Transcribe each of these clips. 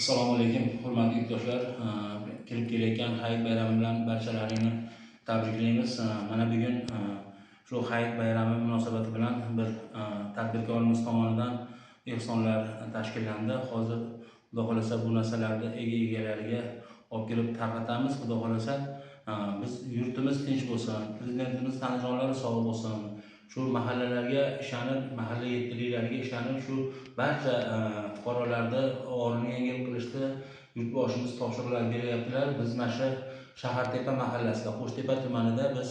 Assalomu alaykum, hurmatli yurtdoshlar. Kelib kelayotgan Hayit bayrami bilan barchalaringni tabriklaymiz. Mana bugun shu Hayit bayrami munosabati bilan bir tadbirkorimiz tomonidan ehsonlar tashkillandi. Hozir Xudo xolasa bu narsalarni egalariga olib kelib tarqatamiz. Xudo xolasa biz yurtimiz tinch bo'lsin, prezidentimiz tanijonlari sog' bo'lsin. Shu mahallalarga ishonib, mahalla yetkazuvchilariga ishonib, shu barcha fuqarolarni og'irini yengil qilishda yurtboshimiz topshiriqlar beryaptilar. Biz mana shu Shahartepa mahallasida, Qo'shtepa tumanida biz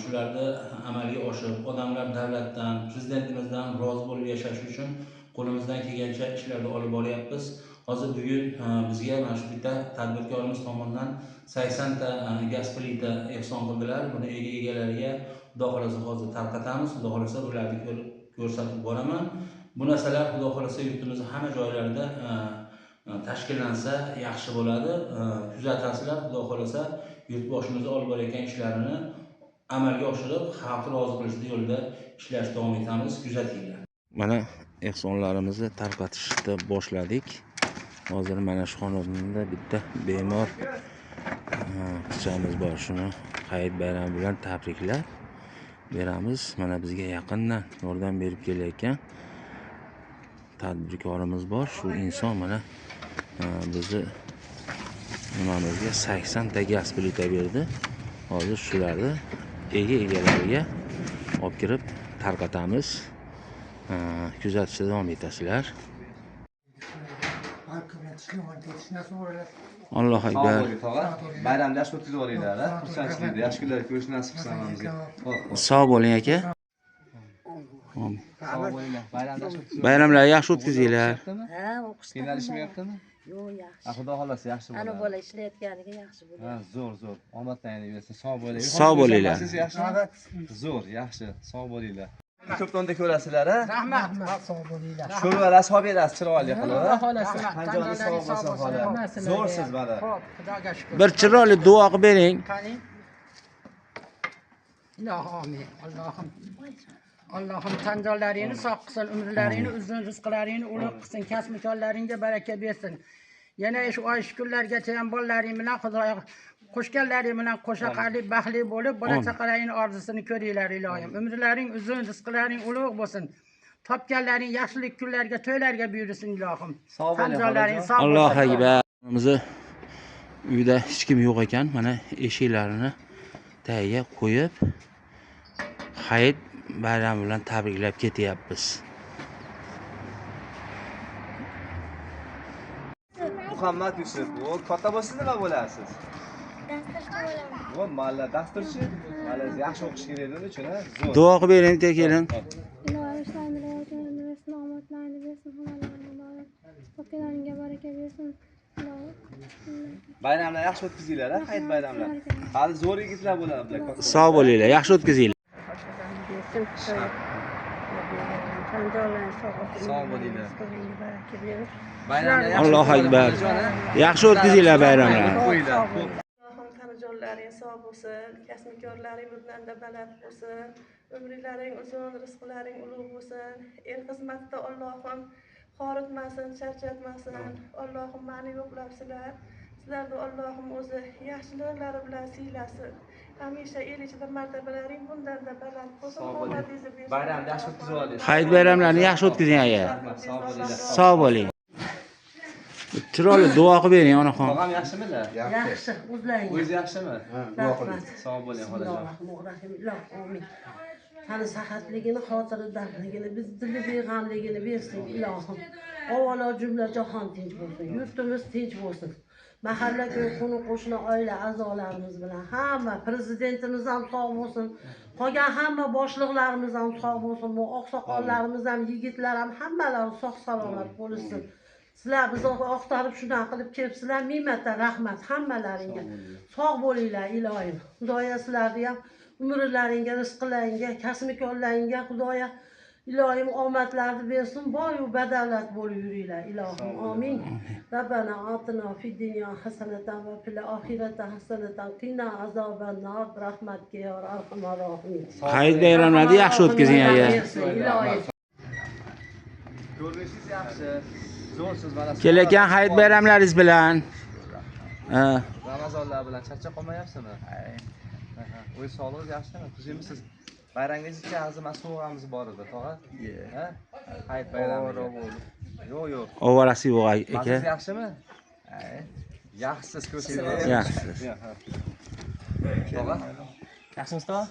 shularni amalga oshirib, odamlar davlatdan, prezidentimizdan rozi bo'lib yashash uchun qo'limizdan kelgancha ishlarni olib boryapmiz. Hozir bugun bizga mana shu bitta tadbirkorimiz tomonidan 80 ta gaz plita ehson qildilar. Buni egalariga Xudo xolasa hozir tarqatamiz. Xudo xolasa ularni ko'rsatib boraman. Bu narsalar Xudo xolasa yurtimizning hamma joylarida tashkillansa yaxshi bo'ladi. Kuzatasizlar, Xudo xolasa yurtboshimizni olib borayotgan ishlarini amalga oshirib, xalqni rozi qilishda yo'lda ishlashda davom etamiz. Kuzatinglar. Mana ehsonlarimizni tarqatishni boshladik. Hozir mana shu xonadonda bitta bemor qizchamiz bor. Shuni Hayit bayrami bilan tabriklab beramiz. Mana bizga yaqindan yordam berib kelayotgan tadbirkorimiz bor. Shu inson mana bizni nimamizga 80 ta gaz plita berdi. Hozir shularni egalariga olib kirib tarqatamiz. Kuzatishda davom etasizlar. Alloh akbar. Bayramda yaxshi o'tkazib olinglar, xursandchilikda, yaxshi kunlar ko'rish nasib qilsin hammamizga. Sog' bo'ling aka. Bayramlar yaxshi o'tkazinglar. Ha, o'qishda. Qiynalishmayaptimi? Yo'q, yaxshi. Xudo xolasa yaxshi bo'ladi. Ana bola ishlayotganiga yaxshi bo'ladi. Ha, zo'r. Omadlarini bersin. Sog' bo'linglar. Sog' bo'linglar. Zo'r, yaxshi. Sog' bo'linglar. Ko'ptonda ko'rasizlar, ha? Rahmat, sog' bo'linglar. Sho'rvalar solib berasiz chiroyli qilib, ha? Xohlasa, Qanjoni sog' bo'lsin, xola. Zo'rsiz mana. Xo'p, Xudoga shukr. Bir chiroyli duo qilib bering. Qani? Ilohim, Allohim tanjonlaringni sog' qilsin, umrlaringni uzun, rizqlaringni ulug' qilsin, kasb-mikonlaringga baraka bersin. Yana shu oy kunlargacha ham bolalaring bilan Xudoga qo'shganlaring bilan qo'shaqarli, baxtli bo'lib, bola chaqalaring orzusini ko'ringlar ilohim. Umrlaring uzun, rizqlaring ulug' bo'lsin. Topganlaring yaxshilik kunlarga, to'ylarga buyursin ilohim. Tanjonlaring sog' bo'lsin. Alloh akbar. Bizni uyda hech kim yo'q ekan. Mana eshiklarini tagiga qo'yib Hayit bayrami bilan tabriklab ketyapmiz. Muhammad Yusuf, o katta bo'lsa nima bo'lasiz? Dasturchi bo'laman. Vo, malla dasturchi. Malla yaxshi o'qish kerak edi uchun, ha? Zo'r. Duo qilib bering, kelin. Ilohim ishlarni rivojlantirsin, bersin, omadlarni bersin, xonadonlarni boyib, topganlaringga baraka bersin. Bayramlar yaxshi o'tkazinglar, ha? Hayit bayramlar. Hali zo'r yigitlar bo'ladi bular. Sog' bo'linglar, yaxshi o'tkazinglar. Sog' bo'linglar. Alloh akbar. Yaxshi o'tkazinglar bayramlarni. Allohim tanajonlaring sog' bo'lsin, kasb-mikorlaring bundan-da baland bo'lsin, umrlaring uzun, rizqlaring ulug' bo'lsin. El xizmatida Allohim xoritmasin, charchatmasin. Allohim meni yo'qlabsizlar. Sizlarni Allohim o'zi yaxshiliklari bilan siylasin. Hamisha el ichida martabalaring bundan-da baland bo'lsin. Bayramni yaxshi o'tkazib oling. Hayit bayramlarini yaxshi o'tkazing aka. Sog' bo'linglar. Sog' bo'ling. Chiroyli duo qilib bering onaxon. Tog'am yaxshimilar? Yaxshi, o'zlaring. O'zi yaxshimi? Duo qiling. Sog' bo'ling, xolajon. Amin. Tani sahatligini, xotiradorligini, biz dili beg'amligini bersin ilohim. Avvalo jumla jahon tinch bo'lsin, yurtimiz tinch bo'lsin. Mahalla ko'y qo'shni oila a'zolarimiz bilan hamma prezidentimiz ham sog' bo'lsin. Qolgan hamma boshliqlarimiz ham sog' bo'lsin. Bu oqsoqollarimiz ham, yigitlar ham hammalari sog' salomat bo'lsin. Sizlar bizni oqtarib shunday qilib kelibsizlar. Ming marta rahmat hammalaringga. Sog' bo'linglar ilohim. Xudoya sizlarni ham umrlaringga, rizqlaringga, kasb-mikonlaringga Xudoya ilohim omadlarni bersin. Boy-u badavlat bo'lib yuringlar ilohim. Amin. Rabbana atina fid dunya hasanatan va fil oxirati hasanatan qina azobannar. Rahmatga ya arhamar rohimin. Hayit bayramlarni yaxshi o'tkazing aka. Ilohim. Ko'rinishingiz yaxshi. Zo'rsiz mana. Kelayotgan hayit bayramlaringiz bilan. Ramazonlar bilan charchab qolmayapsizmi? O'y sog'lig'ingiz yaxshimi? Tuzimisiz? Bayramgacha azima so'g'amiz bor edi, tog'a. Ha? Hayit bayrami. Yo'q. Ovorasi yo'q aka. Mazingiz yaxshimi? Yaxshisiz ko'rsangiz. Yaxshisiz. Tog'a. Yaxshimisiz, tog'a?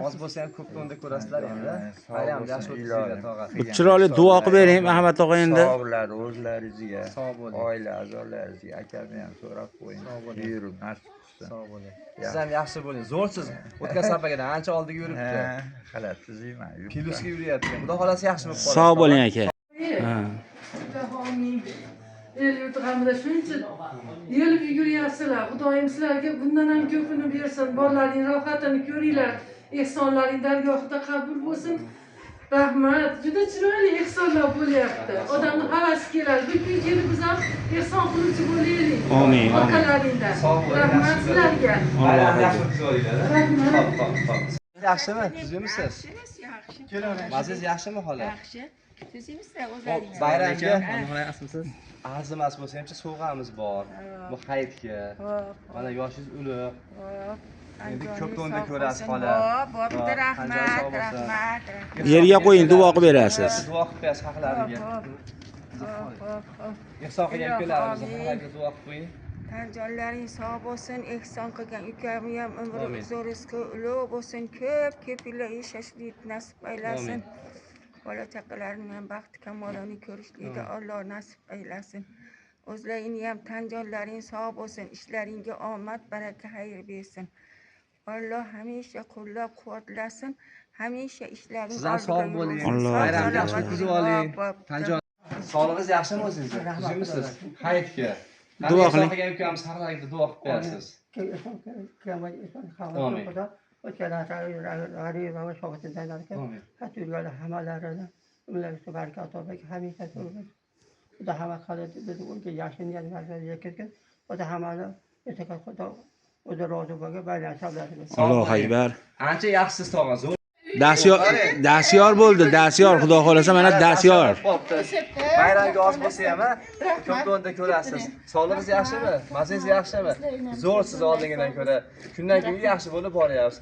Oz bo'lsa ham ko'p to'nda ko'rasizlar endi. Bayram yaxshi o'tkazinglar, tog'a. Chiroyli duo qilib bering Ahmad tog'a endi. Sog' bo'lar o'zlaringizga, Sog' bo'ling. oila a'zolaringizga, akamni ham so'rab qo'ying. Buyurib, nasib qilsin. Sog' bo'ling. Siz ham yaxshi bo'ling. Zo'rsiz. O'tgan safagadan ancha oldiga yuribdi. Xalatsiz emas. Kilusiga yuryapti. Xudo xolasi yaxshi bo'lib qoladi. Sog' bo'ling aka. El yurt g'amida shuncha yelib yuguryapsizlar. Xudoyim sizlarga bundan ham ko'pini bersin. Borlaring rohatini ko'ringlar. Ehsonlaring dargohida qabul bo'lsin. Rahmat. Juda chiroyli ehsonlar bo'lyapti. Odamning havasi keladi. Bir kun kelib biz ham ehson qiluvchi bo'laylik. Amin. Orqalaringdan. Rahmat sizlarga. Bayram yaxshi o'tkazinglar. Rahmat. Xo'p. Yaxshimi? Tuzimisiz? Mazingiz yaxshimi hali? Yaxshi. Tuzimizlar o'zlaringiz. Bayramga arzimas bo'lsa hamcha sovg'amiz bor. Bu hayitga. Mana yoshingiz ulug'. Endi ko'p to'nda ko'rasiz xola. Bitta rahmat. Yerga qo'ying, duo qilib berasiz. Duo qilib berasiz haqlariga. Ehson qilgan kunlarimizni haqlariga duo qilib qo'ying. Tan jonlaring sog' bo'lsin, ehson qilgan ukamni ham umri uzun rizqi ulug' bo'lsin, ko'p yillar yashashni nasib aylasin. Bola chaqalarini ham baxt kamolini ko'rishlikni Alloh nasib aylasin. O'zlaringni ham tan jonlaring sog' bo'lsin, ishlaringga omad, baraka, xayr bersin. Alloh hamisha qo'llab-quvvatlasin. Hamisha ishlaring Siz ham sog' bo'ling. Bayramni yaxshi o'tkazib oling. Tanjon, sog'lig'ingiz yaxshimi o'zingizga? Tuzimisiz? Hayitga. Duo qiling. Qilgan ukamiz haqlariga duo qilib berasiz. Allohu akbar. Ancha yaxshisiz tog'a. Zo'r. Dastyor bo'ldi, dastyor. Xudo xolasa mana dastyor. Bayramga oz bo'lsa ham, ko'p to'nda ko'rasiz. Sog'lig'ingiz yaxshimi? Mazingiz yaxshimi? Zo'rsiz oldingidan ko'ra. Kundan kunga yaxshi bo'lib boryapsiz.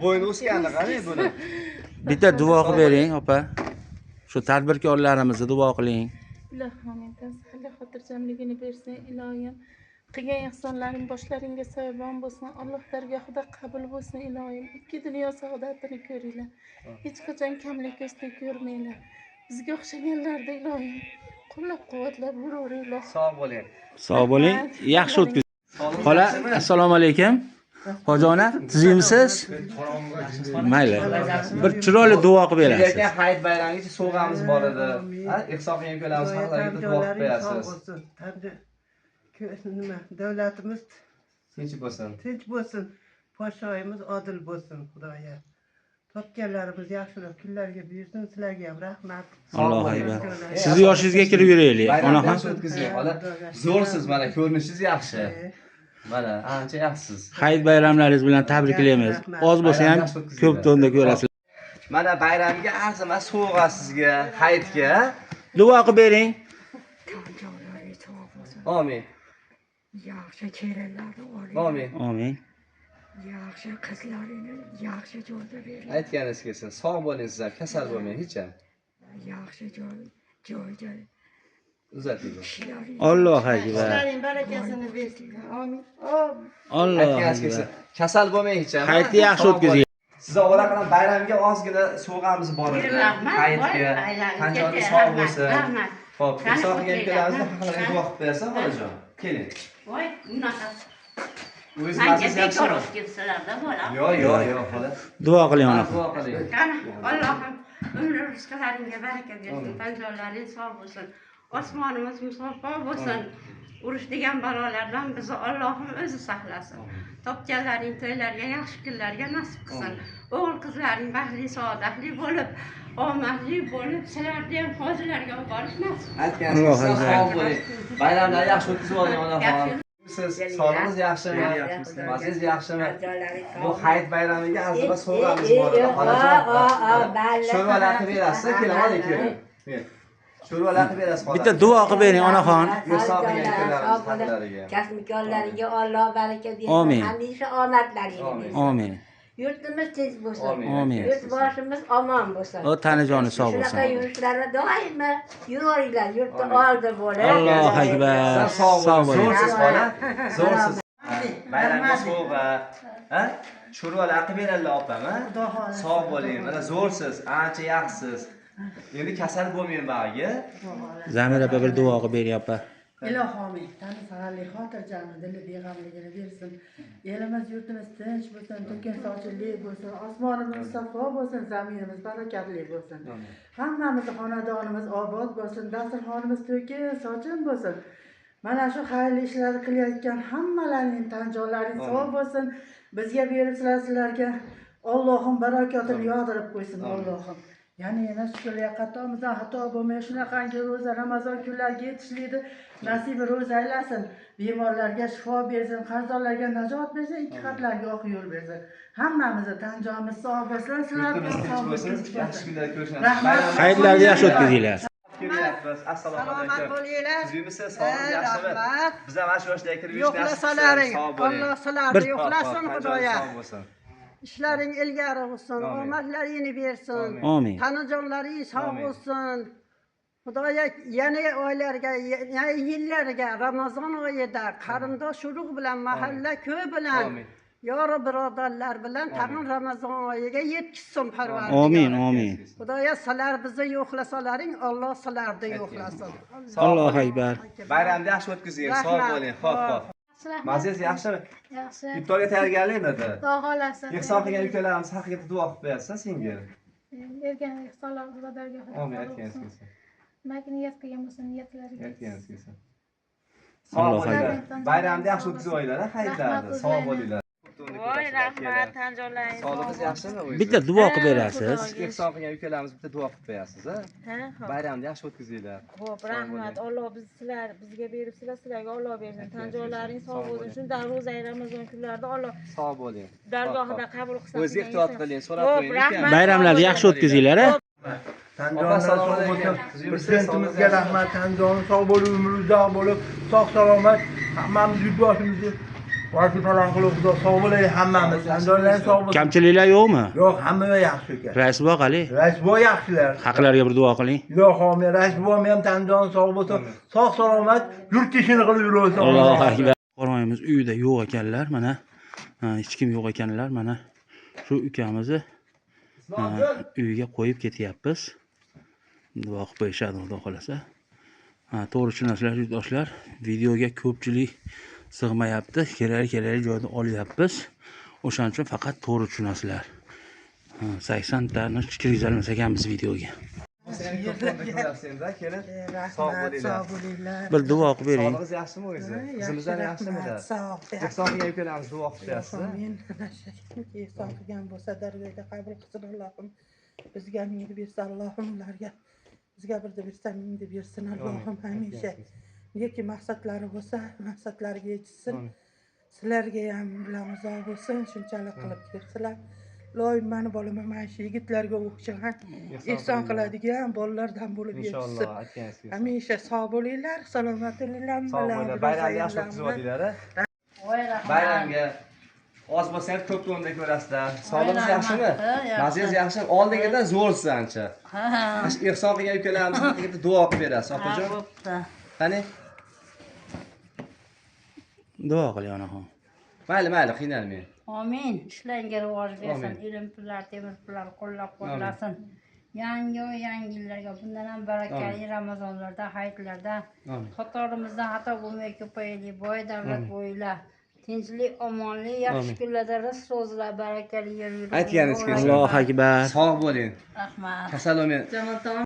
Bo'yni o'sganni qarang buni. Bitta duo qilib bering, opa. Shu tadbirkorlarimizni duo qiling. Ilohim sizlarga xotirjamligini bersin, ilohim. Qilgan ehsonlaring boshlaringga soyabon bo'lsin. Alloh dargohida qabul bo'lsin, ilohim. Ikki dunyo saodatini ko'ringlar. Hech qachon kamlik ko'zda ko'rmanglar. Bizga o'xshaganlarda ilohim qo'llab-quvvatlab yuravering. Sog' bo'ling. Sog' bo'ling. Yaxshi o'tkazing. Xola, assalomu alaykum. Hojona, tuzimisiz? Mayli. Bir chiroyli duo qilib berasiz. Kelayotgan hayit bayramigacha sovg'amiz bor edi. Ehson qilgan kunlarimiz haqlariga duo qilib berasiz. Nima, davlatimiz Tinch bo'lsin. tinch bo'lsin, podshoyimiz odil bo'lsin, Xudoya. Topganlarimiz yaxshilab kunlarga buyursin, sizlarga ham rahmat. Allohu akbar. Sizni yoshingizga kirib yuraylik, onaxon. Bayramni o'tkazing, xola. Zo'rsiz, mana ko'rinishingiz yaxshi. Mana ancha yaxshisiz. Hayit bayramlaringiz bilan tabriklaymiz. Oz bo'lsa ham ko'p to'nda ko'rasiz. Mana bayramga arzimas sovg'a sizga, hayitga. Duo qilib bering. Amin. Yaxshi kelinlarni oling. Amin. Amin. Yaxshi qizlarini yaxshi joyda bering. Aytganingiz kelsin. Sog' bo'ling siz ham, kasal bo'lmang hech ham. Yaxshi joyda Uzating. Allohu akbar. Sizlarning barakasini bersin. Amin. Allohu Aytganingiz kelsin. akbar. Kasal bo'lmang hech ham. Hayitni yaxshi o'tkazing. Siz ovola bilan bayramga ozgina sovg'amiz bor edi. Hayitga. Qanchalik sog' bo'lsin. Xo'p, Ehson qilgan kunlarimizni haqlariga duo qilib bersin, xolajon. Keling. Voy, unaqa. O'zingiz Qancha mazingiz yaxshimi? bekoros kelsalarda bolam. Yo'q, xola. Duo qiling onaxon. Duo qiling. Qani, Allohim umr rizqlaringga baraka bersin, tanjonlaring sog' bo'lsin. Osmonimiz musaffo bo'lsin. Urush degan balolardan bizni Allohim o'zi saqlasin. Topganlaring to'ylarga, yaxshi kunlarga nasib qilsin. O'g'il qizlaring baxtli, saodatli bo'lib, omadli bo'lib, sizlarni ham hozilarga olib borish nasib. Aytganingiz sog' bo'ling. Bayramlar yaxshi o'tkazib oling onaxon. Siz sog'lig'ingiz yaxshimi? Mazingiz yaxshimi? Bu hayit bayramiga arzimas sovg'amiz bor edi. Xolajon, sho'rvalar qilib berasiz, keling, oling, keling. Sho'rvalar qilib berasiz. Bitta duo qilib bering onaxon. Kasbkorlarga Alloh baraka bersin. Amin. Hamisha omadlaringiz bersin. Amin. Yurtimiz tinch bo'lsin. Amin. Yurtboshimiz omon bo'lsin. O tanijoni sog' bo'lsin. Shunaqa yurishlarda doimo yuraveringlar. Yurtda oldi bo'lib. Allohu akbar. Sog' bo'ling. Zo'rsiz bola. Zo'rsiz. Bayramga sovg'a. Ha? Sho'rvalar qilib beradilar opam, ha? Sog' bo'ling. Mana zo'rsiz, ancha yaxshisiz. Endi kasal bo'lmayman bag'i. Zamir opa bir duo qilib bering opa. Ilohim, tani sog'lik, xotirjamlik, dili beg'amligini bersin. Elimiz, yurtimiz tinch bo'lsin, to'kin sochinlik bo'lsin, osmonimiz safo bo'lsin, zaminimiz barakatli bo'lsin. Hammamiz xonadonimiz obod bo'lsin, dasturxonimiz to'kin sochin bo'lsin. Mana shu xayrli ishlarni qilayotgan hammalarining tan jonlaring sog' bo'lsin. Bizga beribsizlar sizlarga. Allohim barakotini yog'dirib qo'ysin, Allohim. Ya'ni yana shularga qatomizdan xato bo'lmay shunaqangi ro'za Ramazon kunlariga yetishlikni nasib ro'za aylasin. Bemorlarga shifo bersin, qarzonlarga najot bersin, ikki xatlarga oq yo'l bersin. Hammamizni tan jonimiz sog' bo'lsin, sizlarga sog' bo'lsin. Yaxshi kunlar ko'rishamiz. Xayrlarni yaxshi o'tkazinglar. Kelyapmiz. Assalomu alaykum. Salomat bo'linglar. Sizmisiz? Sog'lik yaxshimi? Biz ham shu yoshda kirib Yo'qlasalaring, Alloh sizlarni yo'qlasin, Xudoya. Sog' bo'lsin. İşlerin ilgari olsun, omadlarini versin. Amin. Tanıcanların sağ olsun. Xudoya yeni oylarga, yeni yillarga Ramazon oyida qarindosh urug' bilan, mahalla köy bilan, yori birodarlar bilan tag'in Ramazon oyiga yetkazsin Parvardigor. Amin, amin. Xudoya sizlar bizni yo'qlasalaring, Alloh sizlarni yo'qlasin. Allohu akbar. Bayramni yaxshi o'tkazing, sog' bo'ling. Xo'p. Maziz yaxshimi? Yaxshi. Iftorga tayyorgarlikmidi? Xudo xolasa. Ehson qilgan ukalarimiz haqiqatda duo qilib qo'yasiz singil. Bergan ehsonlar Xudolarga Amin, aytganingiz kelsin. Nima niyat qilgan bo'lsa niyatlariga Aytganingiz kelsin. Sog' bo'linglar. Bayramni yaxshi o'tkazinglar, xayrlarni. Sog' bo'linglar. Voy rahmat, tanjonlaringiz. Sog'ligingiz yaxshimi o'zi? Bitta duo qilib berasiz. Ehson qilgan ukalarimiz bitta duo qilib qo'yasiz, ha? Bayramni yaxshi o'tkazinglar. Xo'p, rahmat. Alloh bizga beribsizlar, sizlarga Alloh bersin. Tanjonlaring sog' bo'lsin. Shunday ro'za Ramazon kunlarida Alloh sog' bo'ling. dargohida qabul qilsin. O'zi ehtiyot qiling, so'rab qo'ying. Bayramlarni yaxshi o'tkazinglar, ha? Tanjonlar sog' bo'lsin. Prezidentimizga rahmat, tanjoni sog' bo'lib, umri uzoq bo'lib, sog' salomat hammamiz yurtboshimizni vazifalar qilib Xudo sog' bo'laylik hammamiz. Tanjonlar sog' bo'lsin. Kamchiliklar yo'qmi? Yo'q, hamma yaxshi ekan. Rais buva qali. Rais buva yaxshilar. Haqlarga bir duo qiling. Ilohim, rais buvam ham tanjoni sog' bo'lsin. Sog' salomat yurt ishini qilib yuraversin. Allohu akbar. Qo'rg'onimiz uyida yo'q ekanlar, mana. Hech kim yo'q ekanlar, mana. Shu ukamizni uyiga qo'yib ketyapmiz. Duo qilib qo'yishadi Xudo xolasa. To'g'ri tushunasizlar, yurtdoshlar. Videoga ko'pchilik sig'mayapti. Kerak joyda olyapmiz. O'shaning uchun faqat to'g'ri tushunasizlar. 80 tani kirgizolmas ekanmiz videoga. Sog' bo'linglar. Bir duo qilib bering. Sog'ligingiz yaxshimi o'zi? Qizimizdan yaxshimidi? Ehson qilgan ukalarimiz duo qilib qo'yasiz. Amin. Ehson qilgan bo'lsa dargohda qabul qilsin Allohim. Bizga mingni bersa Allohim ularga. Bizga birda bersa mingni bersin Allohim hamisha. Neki maqsadlari bo'lsa, maqsadlariga yetishsin. Sizlarga ham bilamizor bo'lsin, shunchalik qilib kelibsizlar. Loyim mani bolam mana shu yigitlarga o'xshagan ehson qiladigan bolalardan bo'lib yetishsin. Inshaalloh, aytganingiz. Hamisha sog' bo'linglar, salomat bo'linglar. Sog' bo'linglar. Bayramni yaxshi o'tkazib olinglar, ha? Bayramga oz bo'lsa ham ko'p o'nda ko'rasizlar. Sog'ligingiz yaxshimi? Maziz yaxshimi? Oldingidan zo'rsiz ancha. Ha. Ehson qilgan ukalarimiz haqiqatda duo qilib berasiz, opajon. Qani? Duo qiling onaxon. Mayli, qiynalmang. Amin. Ishlaringga rivoj bersin. Ilm pullar, temir pullar qo'llab-quvvatlasin. Yangi yillarga bundan ham barakali Ramazonlarda, hayitlarda xatorimizdan xato bo'lmay ko'payaylik. Boy davlat bo'ylar. Tinchlik, omonlik, yaxshi kunlarda rizq so'zlar, barakali yer yurib. Aytganingiz kelsin. Allohu akbar. Sog' bo'ling. Rahmat. Kasal bo'lmang.